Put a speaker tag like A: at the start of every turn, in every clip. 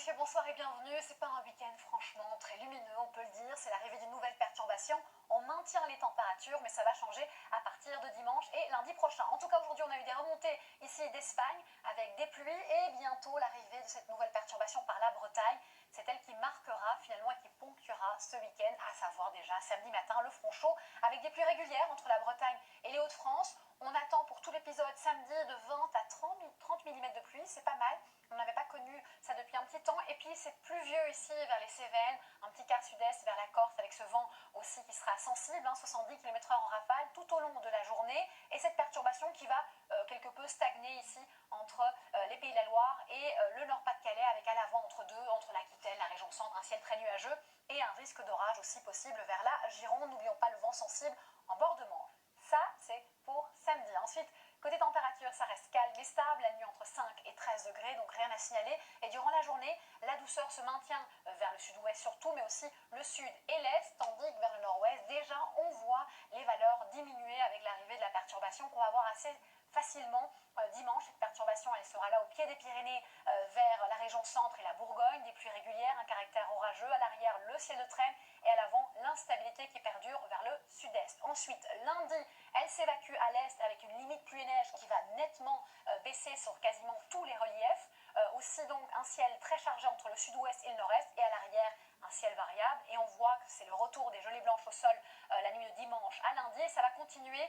A: fait bonsoir et bienvenue. C'est pas un week-end franchement très lumineux, on peut le dire. C'est l'arrivée d'une nouvelle perturbation. On maintient les températures, mais ça va changer à partir de dimanche et lundi prochain. En tout cas, aujourd'hui, on a eu des remontées ici d'Espagne avec des pluies et bientôt l'arrivée de cette nouvelle perturbation par la Bretagne. C'est elle qui marquera finalement et qui ponctuera ce week-end, à savoir déjà samedi matin le front chaud avec des pluies régulières entre la Bretagne et les Hauts-de-France. On attend pour tout l'épisode samedi de 20 à 30 mm de pluie, c'est pas mal. On n'avait pas connu ça depuis un petit temps. Et puis c'est pluvieux ici vers les Cévennes, un petit quart sud-est vers la Corse avec ce vent aussi qui sera sensible, 70 km/h en rafale tout au long de la journée. Et cette perturbation qui va quelque peu stagner ici entre les Pays de la Loire et le Nord-Pas-de-Calais avec à l'avant entre deux, entre l'Aquitaine, la région centre, un ciel très nuageux et un risque d'orage aussi possible vers la Gironde. N'oublions pas le vent sensible en bord de Manche. Ça, c'est pour samedi. Ensuite, côté température, ça reste calme et stable, la nuit entre 5 et 13 degrés, donc rien à signaler. Et durant la journée, la douceur se maintient vers le sud-ouest surtout, mais aussi le sud et l'est, tandis que vers le nord-ouest, déjà, on voit les valeurs diminuer avec l'arrivée de la perturbation qu'on va avoir assez facilement dimanche. Cette perturbation, elle sera là au pied des Pyrénées vers la région centre et la Bourgogne, des pluies régulières, un caractère orageux, à l'arrière le ciel de traîne et à l'avant l'instabilité qui perdure vers le sud-est. Ensuite, lundi, elle s'évacue à l'est avec une limite pluie et neige qui va nettement baisser sur quasiment tous les reliefs. Aussi donc un ciel très chargé entre le sud-ouest et le nord-est et à l'arrière un ciel variable et on voit que c'est le retour des gelées blanches au sol la nuit de dimanche à lundi et ça va continuer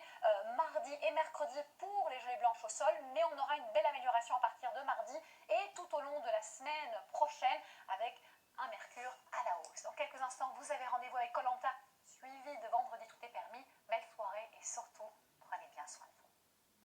A: mardi et mercredi pour les gelées blanches au sol, mais on aura une belle amélioration à partir de mardi et tout au long de la semaine prochaine avec un mercure à la hausse. Dans quelques instants, vous avez rendez-vous avec Koh Lanta, suivi de Vendredi Tout est permis. Belle soirée et surtout